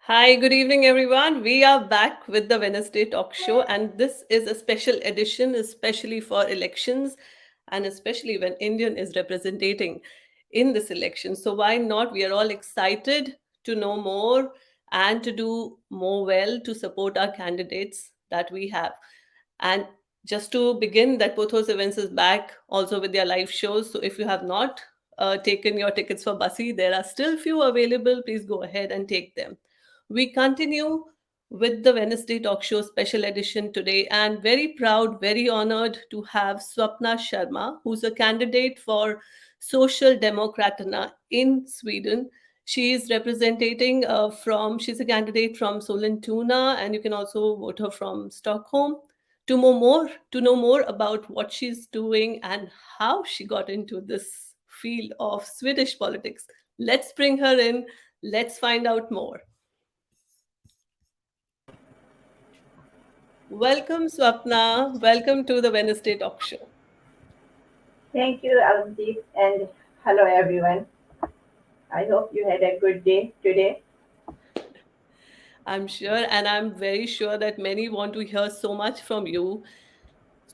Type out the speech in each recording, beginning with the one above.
Hi, good evening, everyone. We are back with the Wednesday talk show, and this is a special edition, especially for elections, and especially when Indian is representing in this election. So, why not? We are all excited to know more and to do more well to support our candidates that we have. And just to begin, that Pothos Events is back also with their live shows. So, if you have not taken your tickets for Bussy, there are still few available. Please go ahead and take them. We continue with the Wednesday Talk Show special edition today, and very proud, very honored to have Swapna Sharma, who's a candidate for Socialdemokraterna in Sweden. She is representing she's a candidate from Sollentuna, and you can also vote her from Stockholm. To know more about what she's doing and how she got into this field of Swedish politics, let's bring her in. Let's find out more. Welcome, Swapna. Welcome to the Wednesday Talk Show. Thank you, Aldeep, and hello everyone. I hope you had a good day today. I'm sure, and I'm very sure that many want to hear so much from you.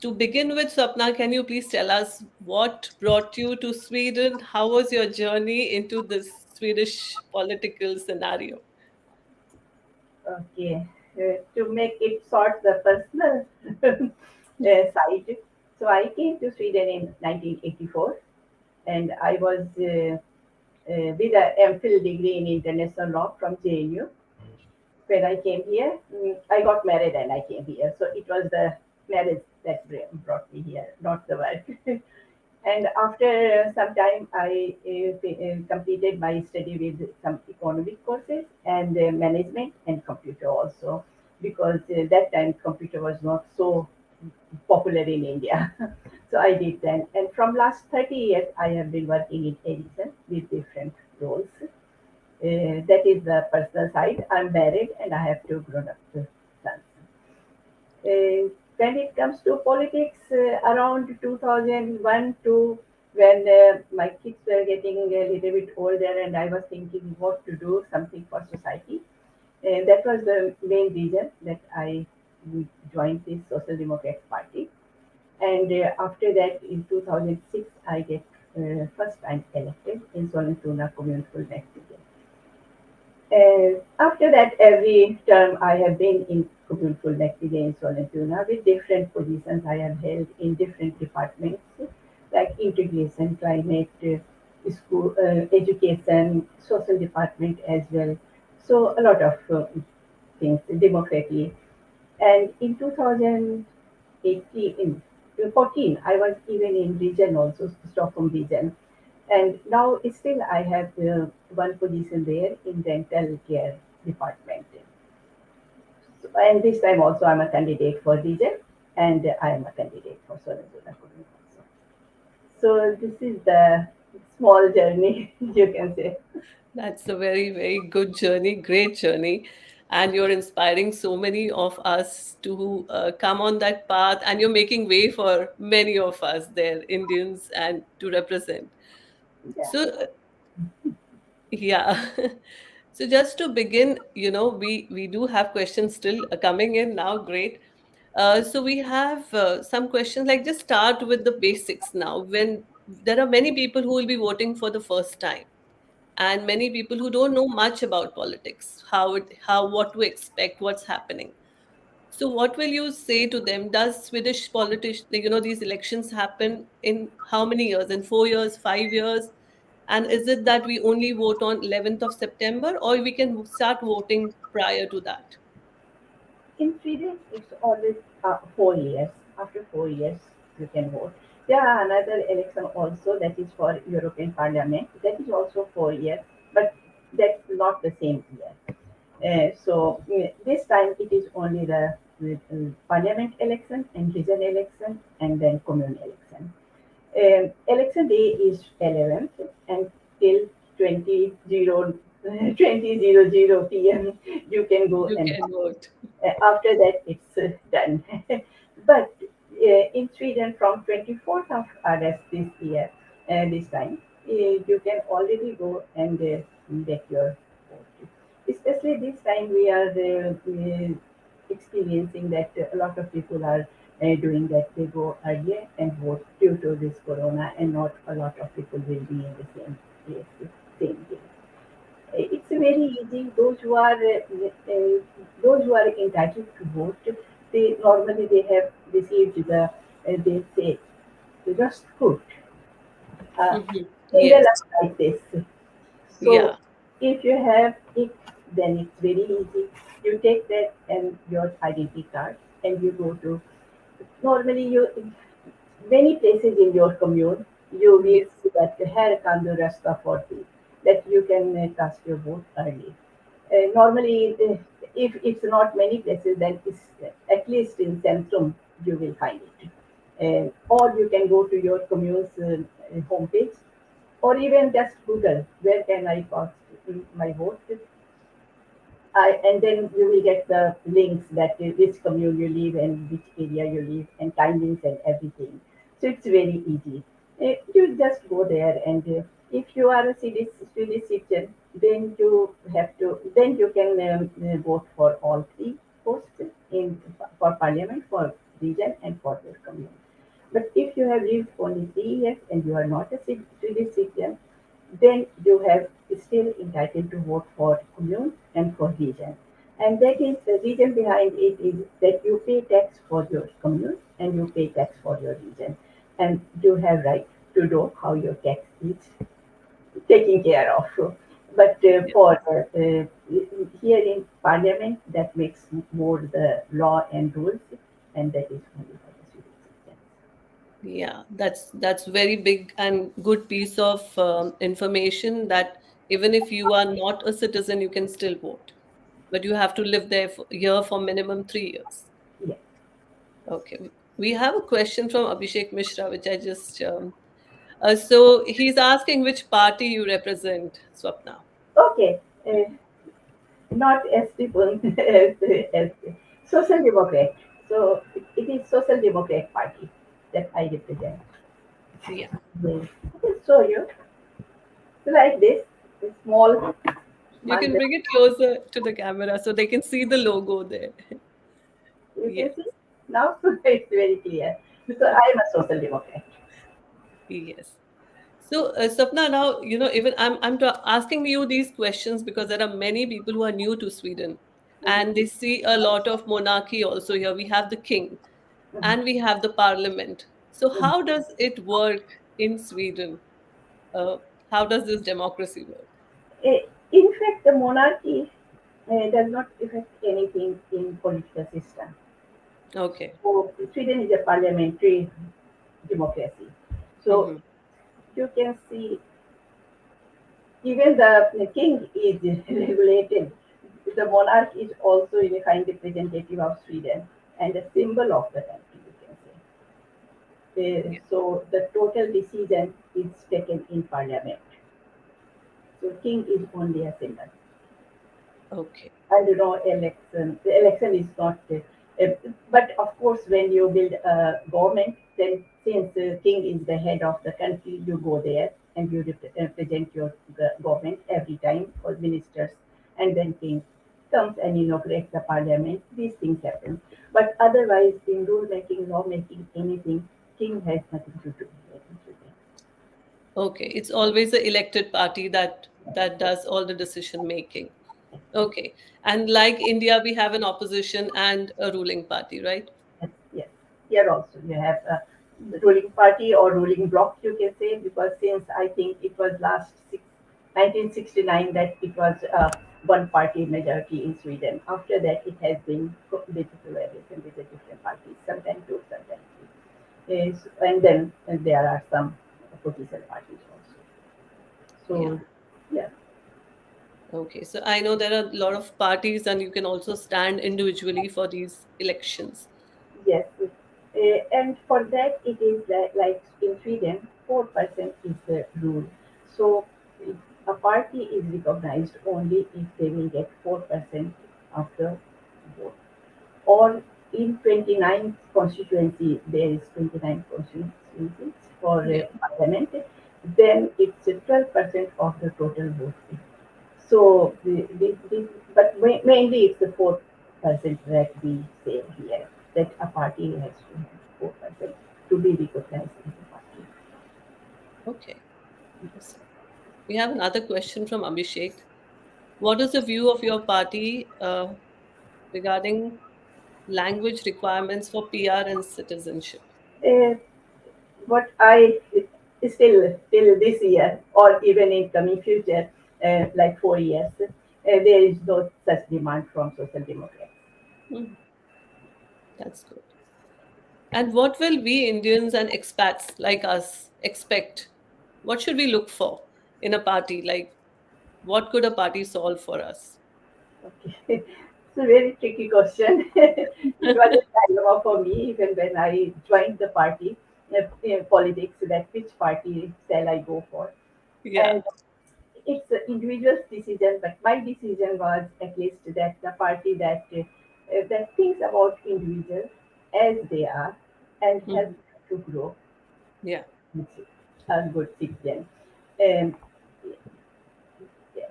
To begin with, Swapna, can you please tell us what brought you to Sweden? How was your journey into this Swedish political scenario? Okay, to make it short, the personal side. So I came to Sweden in 1984, and I was with a MPhil degree in international law from JNU. When I came here, I got married and I came here. So it was the marriage that brought me here, not the work. And after some time, I completed my study with some economic courses and management and computer also, because that time computer was not so popular in India. So I did that. And from last 30 years, I have been working in Edison with different roles. That is the personal side. I'm married and I have two grown-up sons. When it comes to politics, around 2001 to when my kids were getting a little bit older and I was thinking what to do, something for society. That was the main reason that I joined the Social Democrat Party. And after that, in 2006, I get first time elected in Sollentuna Kommunfullmäktige. After that, every term I have been in Kommunfullmäktige in Sollentuna with different positions I have held in different departments like integration, climate, school, education, social department as well. So a lot of things, democracy. And in 2018, in 14, I was even in region also, Stockholm region. And now still I have one position there in dental care department. So, and this time also I'm a candidate for region and I am a candidate for Sollentuna also. So this is the small journey you can say. That's a very, very good journey, great journey. And you're inspiring so many of us to come on that path, and you're making way for many of us there, Indians, and to represent. Yeah. So, yeah. So just to begin, we do have questions still coming in now. Great. So we have some questions. Like, just start with the basics now. When there are many people who will be voting for the first time, and many people who don't know much about politics, what to expect, what's happening. So what will you say to them? Does Swedish politics, these elections happen in how many years? In 4 years, 5 years? And is it that we only vote on 11th of September, or we can start voting prior to that? In Sweden, it's always 4 years. After 4 years, you can vote. There are another election also that is for European Parliament. That is also 4 years, but that's not the same year. This time it is only the Parliament election and region election and then commune election. Election day is 11th and till 20:00 p.m. you can go You and can vote. after that it's done. But in Sweden from 24th of August this year, this time, you can already go and get your vote. especially this time we are experiencing that a lot of people are doing that. They go earlier and vote due to this corona, and not a lot of people will be in the same place, same day. It's very easy. Those who are entitled to vote, they normally they have received the they say just put uh, Hmm. envelope Yes. like this. So Yeah. if you have it, then it's very easy. You take that and your identity card, and you go to. Normally, you many places in your commune, you will Yes. see that here can the rasta for thee, that you can cast your vote early. Normally, if it's not many places, then it's at least in Centrum you will find it. Or you can go to your commune's homepage, or even just Google where can I cast my vote, and then you will get the links that which commune you live and which area you live and timings and everything. So it's very easy. You just go there, and if you are a city citizen, then you can vote for all three posts in for parliament, for region, and for your commune. But if you have lived only 3 years and you are not a Swedish citizen, then you have still entitled to vote for commune and for region. And that is the reason behind it is that you pay tax for your commune and you pay tax for your region. And you have right to know how your tax is taken care of. But Yeah. for here in parliament, that makes more the law and rules, and that is only for the Swedish Yeah, that's very big and good piece of information, that even if you are not a citizen, you can still vote, but you have to live there here for minimum 3 years. citizens. Okay, we have a question from Abhishek Mishra, which I just so he's asking which party you represent, Swapna. Yeah. Okay. Not as people as Social Democrat. So it is Social Democrat Party that I represent. Yeah, Yes. So you like this small you can mandala. bring it closer to the camera so they can see the logo there. You Yeah. can see now it's very clear. So I am a Social Democrat. Yes. So, Sapna, now, even asking you these questions because there are many people who are new to Sweden Mhm, and they see a lot of monarchy also here. We have the king mhm, and we have the parliament. So, mhm. how does it work in Sweden? Uh, how does this democracy work? In fact, the monarchy does not affect anything in political system. Okay. So Sweden is a parliamentary democracy. So Hmm. you can see even the king is regulated. The monarch is also a kind representative of Sweden and a symbol of the country, you can say. Yeah. So the total decision is taken in parliament. So king is only a symbol. Okay. And the election is not, but of course, when you build a government, then since king is the head of the country, you go there and you represent your government every time for ministers, and then king comes and inaugurates the parliament. These things happen. But otherwise, in rule making, law making, anything, king has nothing to do with it. Okay. It's always the elected party that does all the decision making. Okay. And like India, we have an opposition and a ruling party, right? Yes, yes. Here also you have the ruling party or ruling bloc, you can say, because since I think it was 1969 that it was one party majority in Sweden. After that, it has been with variation with the different parties, sometimes two, sometimes three. Yes, and then there are some opposition parties also. Yeah. So, yeah. Okay. So I know there are a lot of parties, and you can also stand individually for these elections. Yes, and for that it is like in Sweden, 4% is the rule. So a party is recognized only if they will get 4% of the vote. Or in 29 constituency, there is 29 constituencies for Yeah. parliament, then it's 12% of the total vote. So, mainly it's the 4% that we say here, that a party has to have 4% to be recognized as a party. Okay, interesting. We have another question from Abhishek. What is the view of your party regarding language requirements for PR and citizenship? Uh, what I still till this year or even in coming future, like 4 years, there is no such demand from Social Democrats. Hmm, that's good. And what will we Indians and expats like us expect? What should we look for in a party? Like, what could a party solve for us? Okay, it's a very tricky question. It was a dilemma for me even when I joined the party, in politics, that which party shall I go for. Yeah. And it's an individual's decision, but my decision was at least that the party that thinks about individuals as they are and helps Mhm. them to grow Yeah. as good citizen. Um,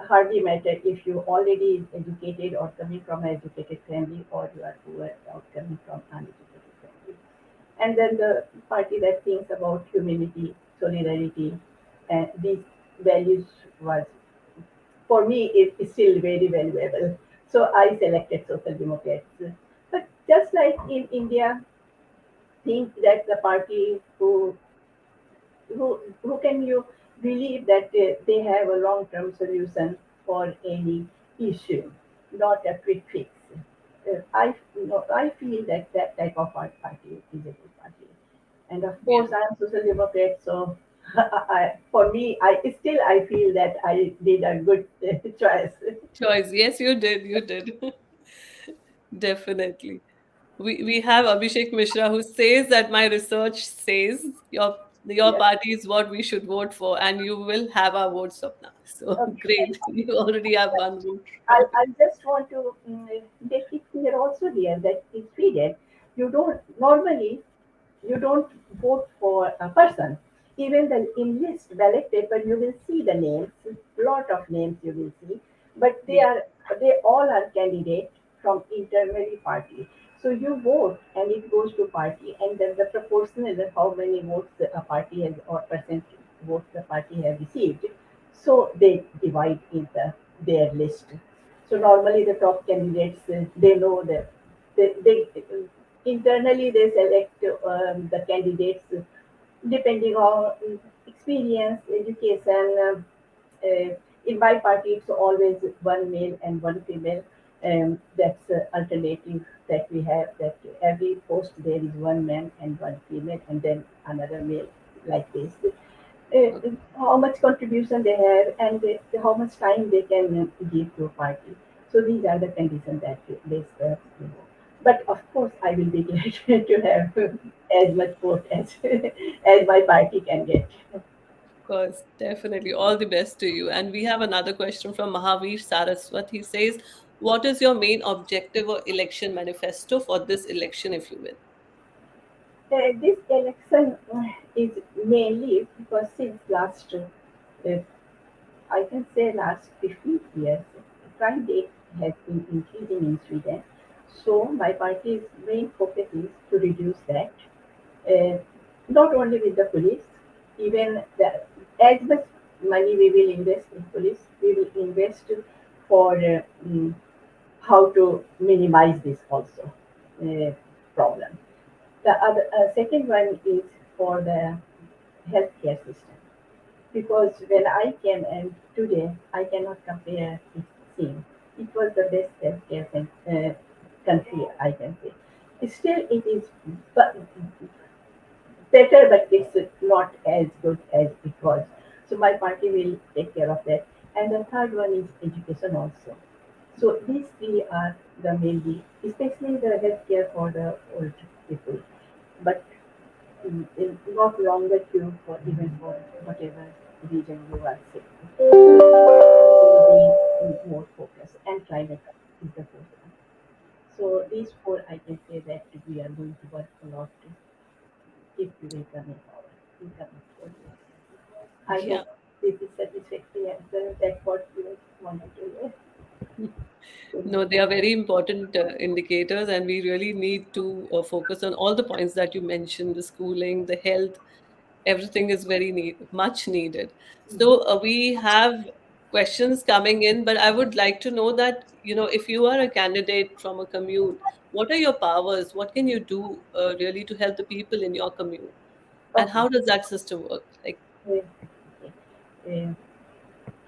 hardly matter if you already educated or coming from an educated family or you are poor or coming from uneducated family. And then the party that thinks about humanity, solidarity, and these values was for me is still very valuable. So I selected Social Democrats. But just like in India, think that the party who can you believe that they have a long term solution for any issue, not a quick fix. I feel that that type of party is a good party. And of Yeah. course, I am Social Democrat, so for me, I feel that I did a good choice. Choice. Yes, you did. You did. Definitely. We have Abhishek Mishra who says that my research says your Yes. party is what we should vote for, and you will have our vote, Swapna. So Okay. great. You already have one vote I, from I just want to make it clear also here that in Sweden, you don't normally you don't vote for a person. Even the in list ballot paper, you will see the names, lot of names you will see, but yeah. they all are candidates from internally party. So you vote and it goes to party, and then the proportional of how many votes a party has or percent votes the party has received. So they divide in their list. So normally the top candidates, they know that they internally they select the candidates depending on experience, education. In my party, it's always one male and one female. That's alternative that we have. That every post there is one man and one female, and then another male, like this. How much contribution they have and how much time they can give to a party. So these are the conditions that they serve. But of course, I will be glad to have as much vote as as my party can get. Of course, definitely. All the best to you. And we have another question from Mahavir Saraswat. He says, what is your main objective or election manifesto for this election if you win? This election is mainly because since last, I can say last 15 years, crime rate has been increasing in Sweden. So my party's main focus is to reduce that. Uh, Not only with the police, even as much money we will invest in police, we will invest for how to minimize this also uh, problem. The other second one is for the healthcare system because when I came and today I cannot compare it same. It was the best country I can say. Still, it is better, but it's not as good as it was. So my party will take care of that. And the third one is education also. So these three are the mainly, especially the healthcare for the old people, but not longer queue for even for whatever region you are sick. Will be more focused, and climate is the fourth one. So these four, I can say that we are going to work a lot if we will come in power. We come in 4 years. I Yeah. hope. This is satisfactory answer. That's what you wanted to hear. No, they are very important indicators, and we really need to focus on all the points that you mentioned: the schooling, the health, everything is very much needed. So we have questions coming in, but I would like to know that, if you are a candidate from a commune, what are your powers? What can you do really to help the people in your commune? And Okay. how does that system work? Like, Uh, uh,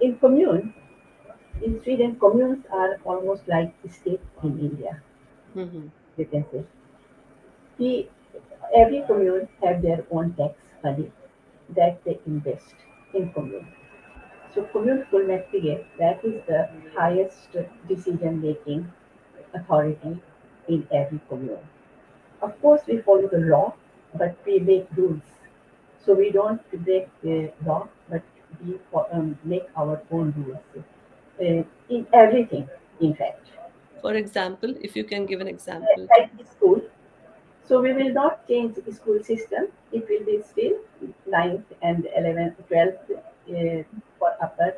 in commune, in Sweden, communes are almost like state in India. hmm. You can say. We, every commune have their own tax money that they invest in commune. So commune fullmäktige, that is the highest decision-making authority in every commune. Of course, we follow the law, but we make rules. So we don't break the law, but we make our own rules in everything, in fact. For example, if you can give an example. Like the school, so we will not change the school system. It will be still ninth and 11th, 12th for upper.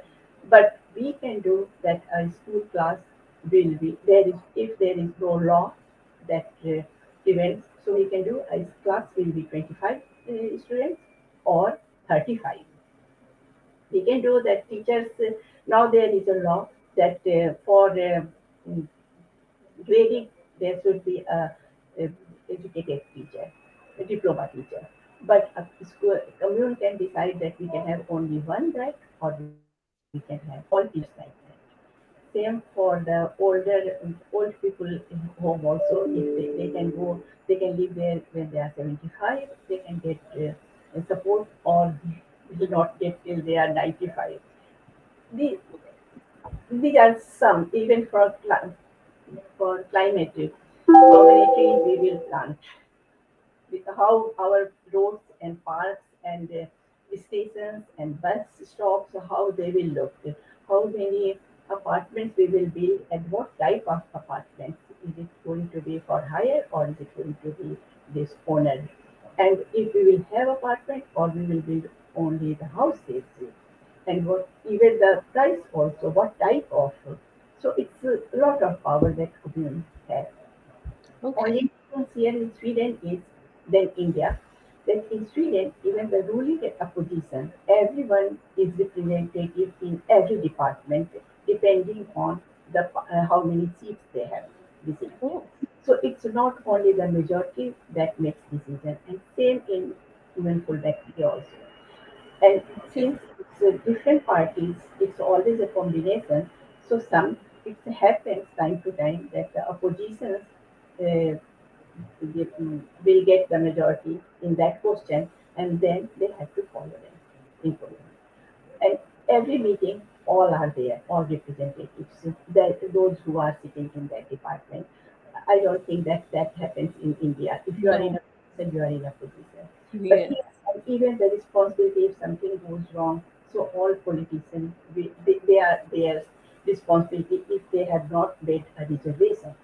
But we can do that a school class will be, there is, if there is no law that prevents, so we can do a class will be 25 students or 35. We can do that teachers, now there is a law that for grading, there should be a educated teacher, a diploma teacher. But a school, commune can decide that we can have only one grade or we can have all teachers like that. Same for the old people in home also. If they can go, they can live there when they are 75. They can get support or will not get till they are 95. The, these are some even for climate, how many trees we will plant, with how our roads and parks and stations and bus stops, how they will look, how many apartments we will build, and what type of apartments. Is it going to be for hire or is it going to be this owner? And if we will have apartment or we will build only the houses, and what even the price also, what type of. So it's a lot of power that commune has. Okay. Only difference here in Sweden is than India. That in Sweden, even the ruling opposition, everyone is representative in every department, depending on how many seats they have received. Oh, So it's not only the majority that makes decision, and same in even fullback also. And okay. since it's different parties, it's always a combination. So some it happens time to time that the oppositions uh, will get the majority in that question, and then they have to follow them in Poland. And every meeting, all are there, all representatives, those who are sitting in that department. I don't think that that happens in India. If you are in No. a position, you are in a position. But Yes. here, and even the responsibility if something goes wrong, so all politicians, they are their responsibility if they have not made a reservation.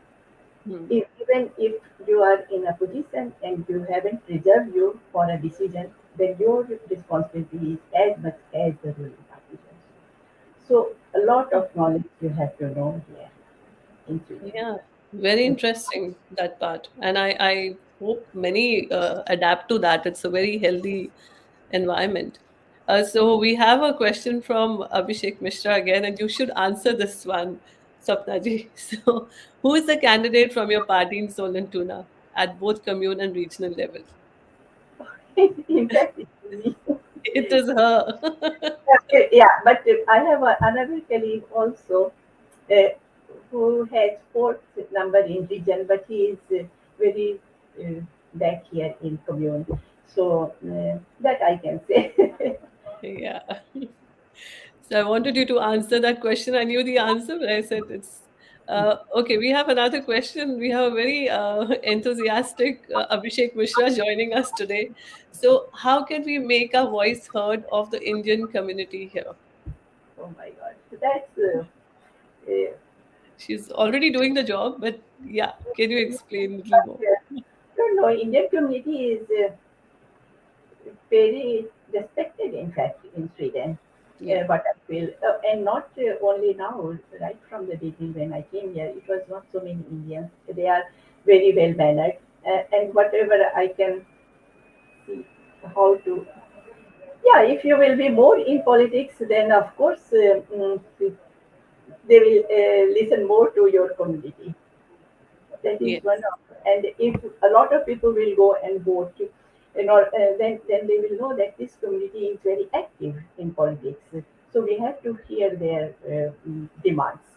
Hmm. Even if you are in a position and you haven't reserved you for a decision, then your responsibility is as much as the ruling party. So a lot of knowledge you have to know here in Sweden. Yeah, very interesting that part. And I hope many adapt to that. It's a very healthy environment. So we have a question from Abhishek Mishra again, and you should answer this one, Swapna ji. So, who is the candidate from your party in Solentuna at both commune and regional level? In fact, it's me. It is her. Yeah, but I have another colleague also uh, who has fourth number in region, but he is very uh, back here in commune. So that I can say. Yeah. So I wanted you to answer that question. I knew the answer, but I said it's okay. We have another question. We have a very enthusiastic Abhishek Mishra joining us today. So, how can we make our voice heard of the Indian community here? Oh my God, so that's uh, She's already doing the job, but yeah, can you explain a little more? don't know. Indian community is very respected, in fact, in Sweden. Yeah. what I feel, and not only now, right from the beginning when I came here, it was not so many Indians. They are very well mannered, and whatever I can see how to. Yeah, if you will be more in politics, then of course they will listen more to your community. That is one Yes. of, and if a lot of people will go and vote, then they will know that this community is very active in politics. So we have to hear their demands.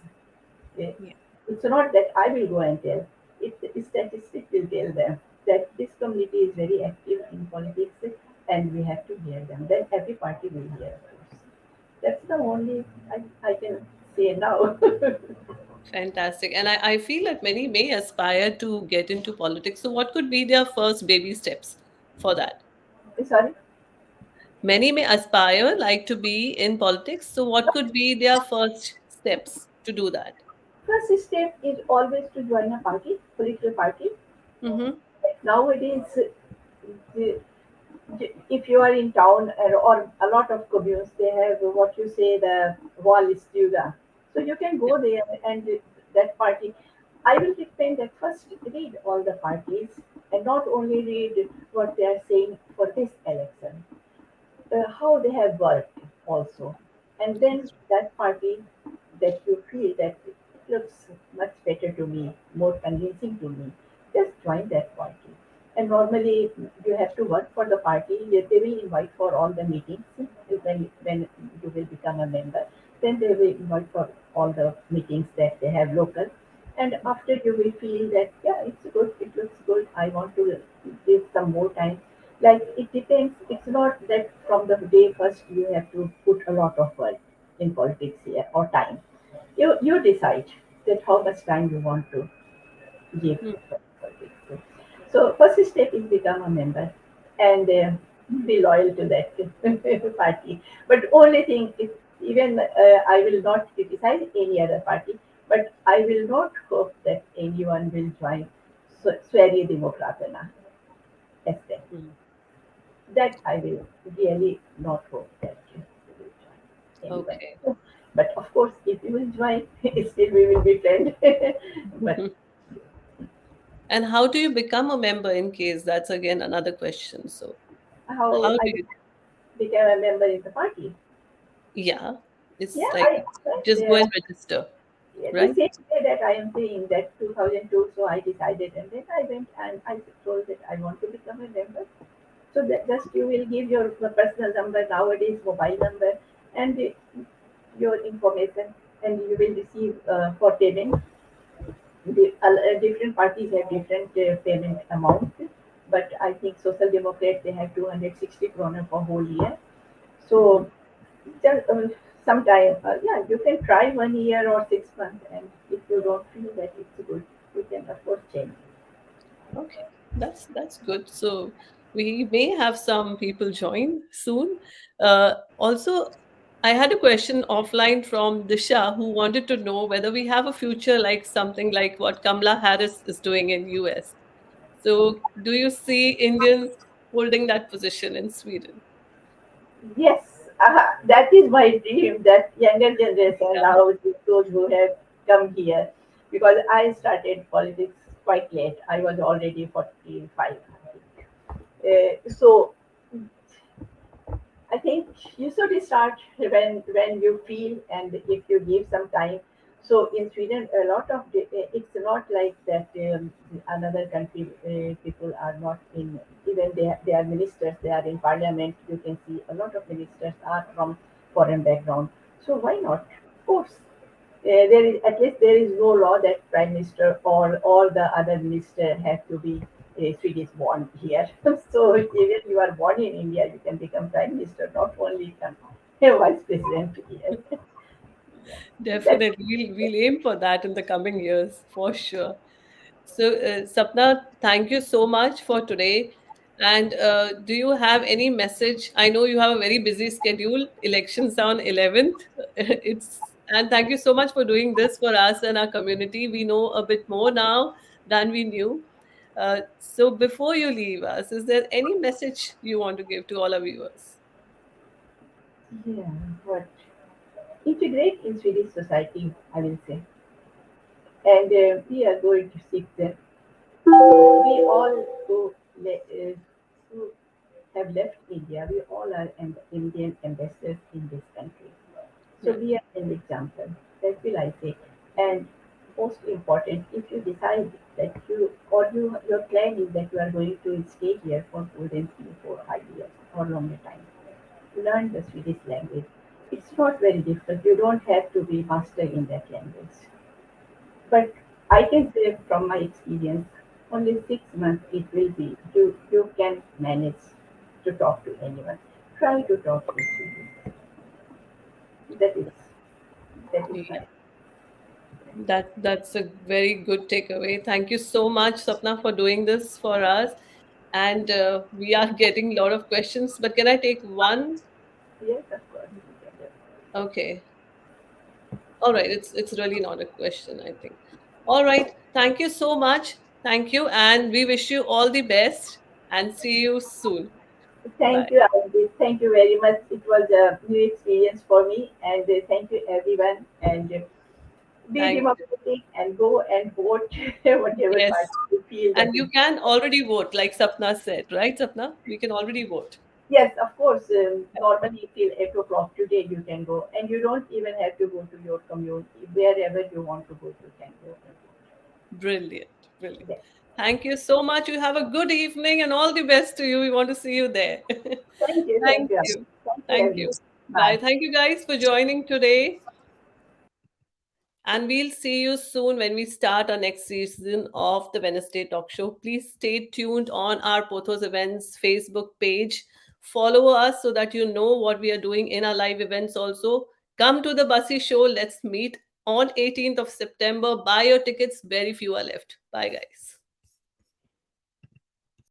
Uh, Yeah. It's not that I will go and tell. Statistics will tell them that this community is very active in politics, and we have to hear them. Then every party will hear, of course. That's the only I can say now. Fantastic. And I feel that many may aspire to get into politics. So, what could be their first baby steps for that? Sorry. Many may aspire like to be in politics. So, what could be their first steps to do that? First step is always to join a party, political party. Mm-hmm. Nowadays, the, if you are in town or a lot of communes, they have what you say the wall is stuga. So you can Yeah. go there and that party. I will recommend that first read all the parties and not only read what they are saying for this election, how they have worked also. And then that party that you feel that it looks much better to me, more convincing to me, just join that party. And normally you have to work for the party. They will invite for all the meetings when you will become a member. Then they will invite for all the meetings that they have local. And after you will feel that, yeah, it's good, it looks good, I want to give some more time. Like it depends, it's not that from the day first you have to put a lot of work in politics here or time. You decide that how much time you want to give Mm. for politics. So first step is become a member and be loyal to that party. But only thing is even I will not criticize any other party, but I will not hope that anyone will join Sverigedemokraterna. SD. Mm. That I will really not hope that you will join anyone. Okay. But of course, if you will join, still we will be friends. But And how do you become a member in case that's again another question? So, how how do I you? became a member in the party? Yeah, it's Yeah, like I went just go there. and register, Yeah, the right? same day that I am saying that 2002, so I decided, and then I went and I told that I want to become a member. So that just you will give your personal number nowadays, mobile number, and your information, and you will receive for payment. Different parties have different payment amount, but I think Social Democrats they have 260 kroner for whole year. Hmm. So just sometime, yeah, you can try 1 year or 6 months, and if you don't feel that it's good, you can of course change. Okay, that's good. So we may have some people join soon. Also, I had a question offline from Disha who wanted to know whether we have a future like something like what Kamala Harris is doing in US. So, do you see Indians holding that position in Sweden? Yes, that is my dream. That younger generation Yeah. now, those who have come here, because I started politics quite late. I was already 45. I think. So I think you should start when you feel and if you give some time. So in Sweden, a lot of it's not like that. Another country people are not in. Even they are ministers. They are in parliament. You can see a lot of ministers are from foreign background. So why not? Of course, there is at least there is no law that prime minister or all the other minister have to be Swedish born here. So even you are born in India, you can become prime minister, not only become a vice president here. Yeah. That's Definitely. We'll aim for that in the coming years, for sure. So, Sapna, thank you so much for today. And do you have any message? I know you have a very busy schedule. Elections on 11th. And thank you so much for doing this for us and our community. We know a bit more now than we knew. So, before you leave us, is there any message you want to give to all our viewers? yeah. What? integrate in Swedish society, I will say. And we are going to seek them. We all who have left India, we all are Indian ambassadors in this country. So Right. we are an example. That will I say. And most important, if you decide that your plan is that you are going to stay here for more than 3, 4, 5 years or longer time, learn the Swedish language. It's not very difficult. You don't have to be master in that language. But I can say from my experience, only 6 months it will be. You can manage to talk to anyone. Try to talk to Swedish. That is that is Yeah. my That's a very good takeaway. Thank you so much, Sapna, for doing this for us. And we are getting a lot of questions, but can I take one? yes, of course. You can do. Okay. All right. It's really not a question, I think. All right. Thank you so much. Thank you, and we wish you all the best. And see you soon. Bye. Thank you, Andy. Thank you very much. It was a new experience for me, and thank you everyone. And be Thank you. democratic and go and vote whatever Yes. party you feel And that is. you can already vote, like Sapna said, right, Sapna? We can already vote. Yes, of course. Normally till 8 o'clock today you can go, and you don't even have to go to your community. Wherever you want to go, you can go. Brilliant. Brilliant. Yes. Thank you so much. You have a good evening and all the best to you. We want to see you there. Thank Thank you, you. thank you, Thank everyone. you. Bye. Bye. Thank you guys for joining today. And we'll see you soon when we start our next season of the Wednesday Talk Show. Please stay tuned on our Pothos Events Facebook page. Follow us so that you know what we are doing in our live events also. Come to the Bussy Show. Let's meet on 18th of September. Buy your tickets. Very few are left. Bye, guys.